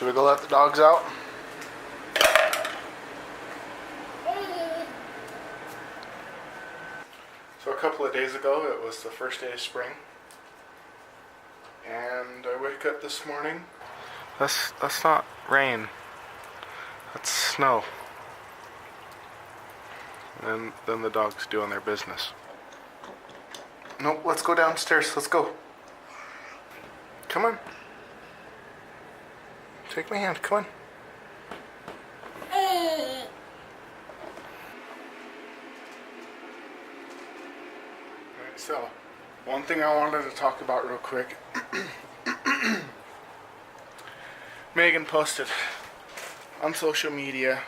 Should we go let the dogs out? So a couple of days ago, it was the first day of spring. And I wake up this morning. That's not rain. That's snow. And then the dog's doing their business. Nope, let's go downstairs. Let's go. Come on. Take my hand. Come on. Alright, so one thing I wanted to talk about real quick. Megan posted on social media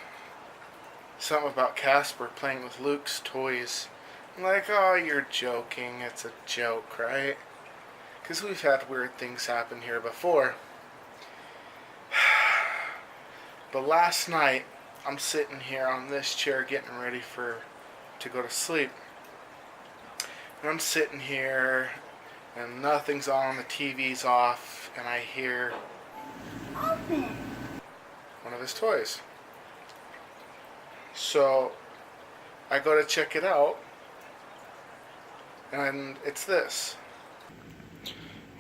something about Casper playing with Luke's toys. I'm like, oh, you're joking. It's a joke, right? Because we've had weird things happen here before. But last night, I'm sitting here on this chair getting ready to go to sleep. And I'm sitting here, and nothing's on, the TV's off, and I hear one of his toys. So I go to check it out, and it's this.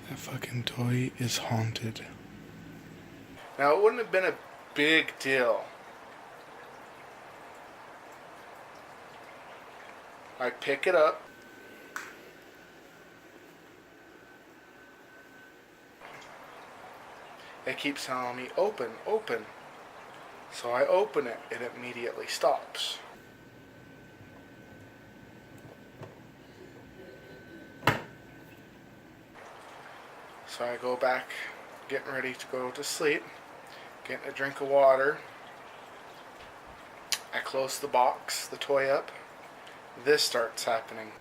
That fucking toy is haunted. Now, it wouldn't have been a big deal. I pick it up. It keeps telling me, open, open. So I open it, it immediately stops. So I go back, getting ready to go to sleep, getting a drink of water. I close the box, the toy up. This starts happening.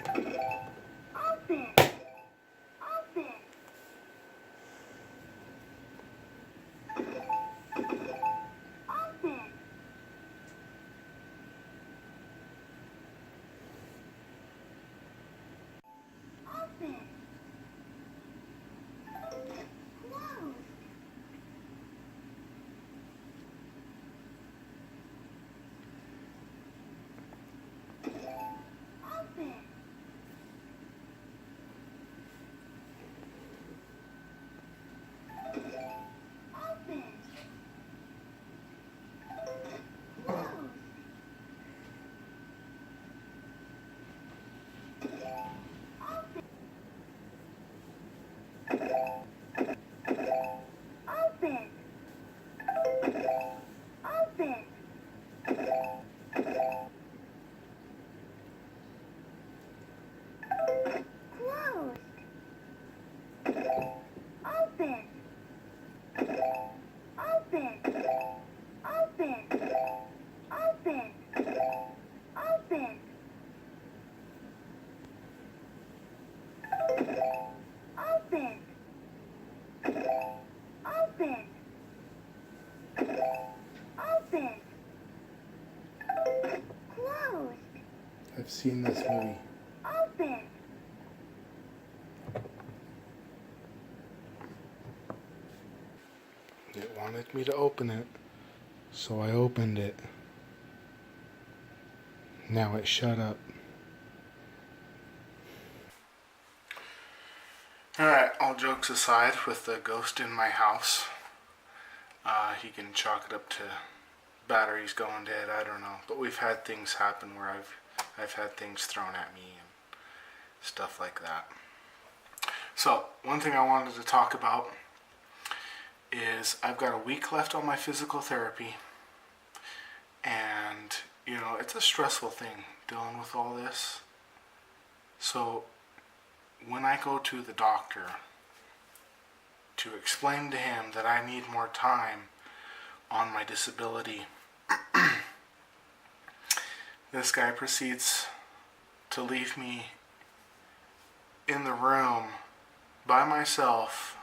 Open! Open! Open! Open! Close! Open! Open! Close! Open! Open! Closed! Open! Open! Open! Open! Open! Open! Open! Open! Closed! I've seen this movie. Open! It wanted me to open it, so I opened it. Now it shut up. Alright, all jokes aside, with the ghost in my house, he can chalk it up to batteries going dead, I don't know. But we've had things happen where I've had things thrown at me and stuff like that. So, one thing I wanted to talk about is I've got a week left on my physical therapy, and you know, it's a stressful thing dealing with all this. So when I go to the doctor to explain to him that I need more time on my disability, this guy proceeds to leave me in the room by myself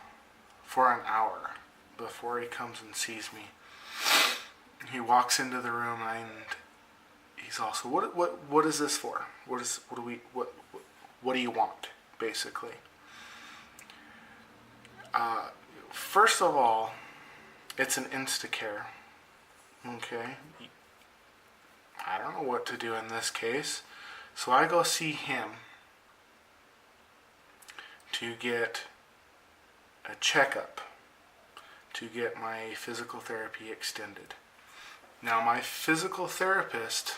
for an hour before he comes and sees me. He walks into the room and he's also, what is this for? What do you want, basically? First of all, It's an Instacare. Okay. I don't know what to do in this case. So I go see him to get a checkup, to get my physical therapy extended. Now my physical therapist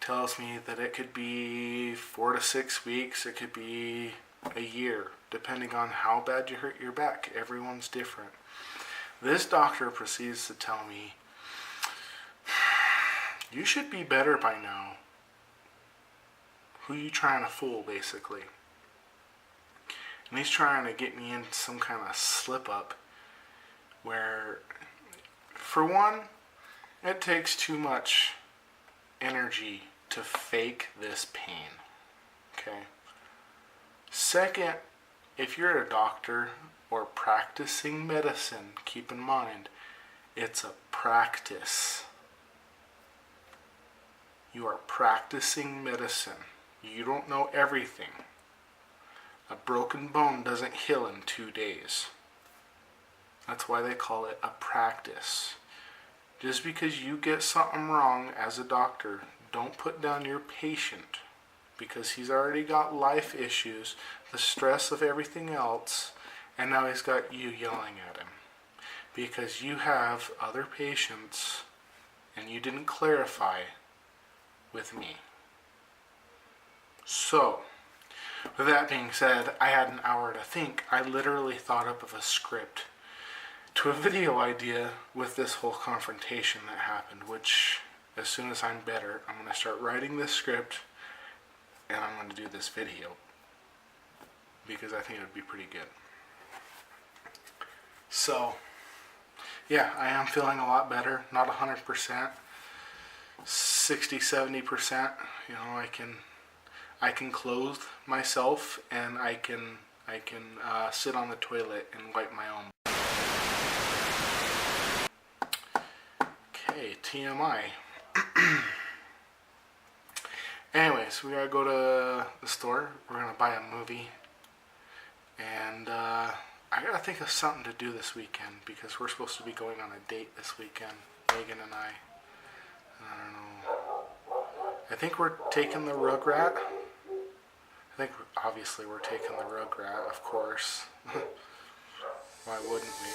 tells me that it could be 4 to 6 weeks, it could be a year, depending on how bad you hurt your back. Everyone's different. This doctor proceeds to tell me, you should be better by now. Who you trying to fool, basically? And he's trying to get me into some kind of slip up where, for one, it takes too much energy to fake this pain. Okay? Second, if you're a doctor or practicing medicine, keep in mind, it's a practice. You are practicing medicine. You don't know everything. A broken bone doesn't heal in 2 days. That's why they call it a practice. Just because you get something wrong as a doctor, don't put down your patient, because he's already got life issues, the stress of everything else, and now he's got you yelling at him because you have other patients and you didn't clarify with me. So, with that being said, I had an hour to think. I literally thought up of a script to a video idea with this whole confrontation that happened, which as soon as I'm better, I'm going to start writing this script and I'm going to do this video because I think it would be pretty good. So, yeah, I am feeling a lot better. Not 100%, 60-70%. You know, I can clothe myself and I can sit on the toilet and wipe my own. Okay, TMI. Anyways, we gotta go to the store. We're gonna buy a movie. And I gotta think of something to do this weekend because we're supposed to be going on a date this weekend, Megan and I. I don't know. I think we're taking the Rugrat. I think obviously we're taking the Rugrat, of course. Why wouldn't we?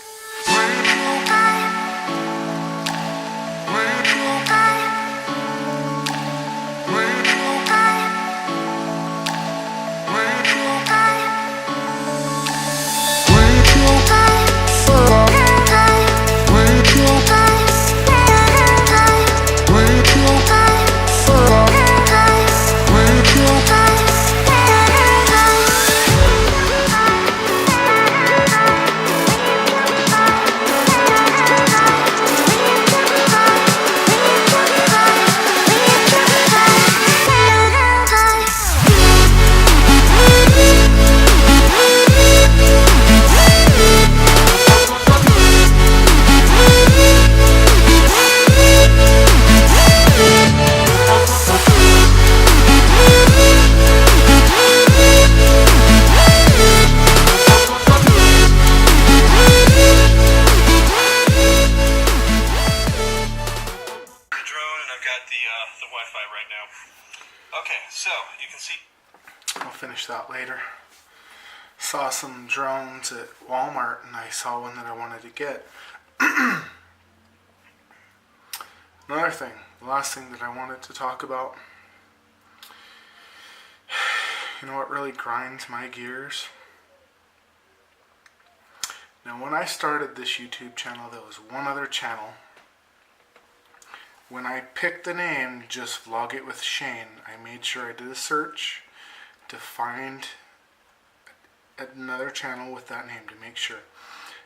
I'll finish that later. Saw some drones at Walmart and I saw one that I wanted to get. Another thing, the last thing that I wanted to talk about. You know what really grinds my gears? Now when I started this YouTube channel, there was one other channel. When I picked the name, Just Vlog It with Shane, I made sure I did a search to find another channel with that name to make sure.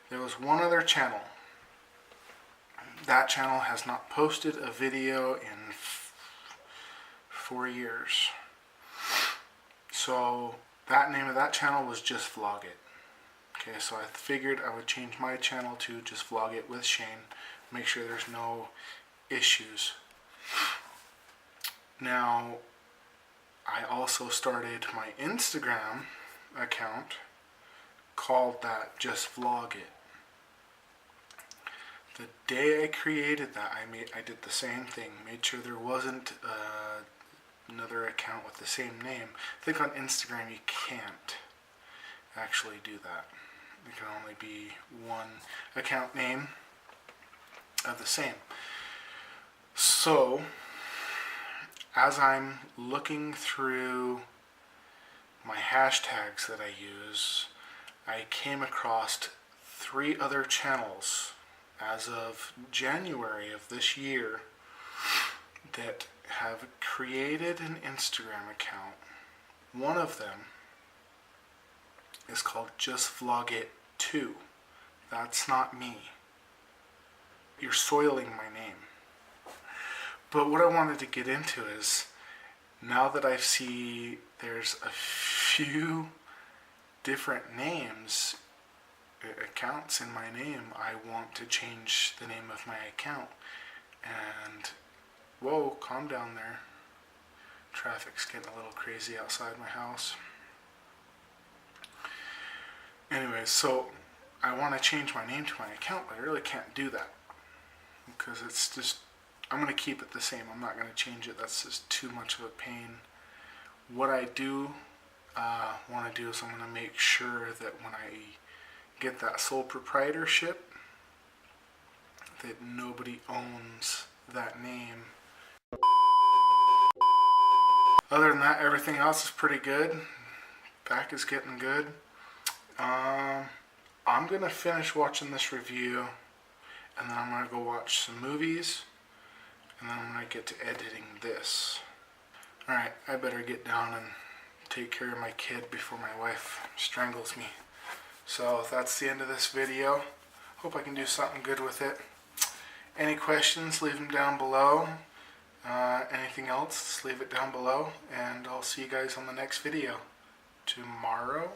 There was one other channel. That channel has not posted a video in 4 years. So that name of that channel was Just Vlog It. Okay, so I figured I would change my channel to Just Vlog It with Shane. Make sure there's no issues. Now, I also started my Instagram account called that Just Vlog It. The day I created that, I did the same thing. Made sure there wasn't another account with the same name. I think on Instagram you can't actually do that. There can only be one account name of the same. So, as I'm looking through my hashtags that I use, I came across 3 other channels as of January of this year that have created an Instagram account. One of them is called Just Vlog It 2. That's not me. You're soiling my name. But what I wanted to get into is, now that I see there's a few different names, accounts in my name, I want to change the name of my account. And whoa, calm down there. Traffic's getting a little crazy outside my house. Anyway, so I want to change my name to my account, but I really can't do that because it's just, I'm going to keep it the same. I'm not going to change it. That's just too much of a pain. What I do want to do is I'm going to make sure that when I get that sole proprietorship, that nobody owns that name. Other than that, everything else is pretty good. Back is getting good. I'm going to finish watching this review, and then I'm going to go watch some movies, and then I'm going to get to editing this. Alright, I better get down and take care of my kid before my wife strangles me. So that's the end of this video. Hope I can do something good with it. Any questions, leave them down below. Anything else, just leave it down below, and I'll see you guys on the next video. Tomorrow?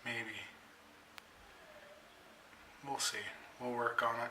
Maybe. We'll see. We'll work on it.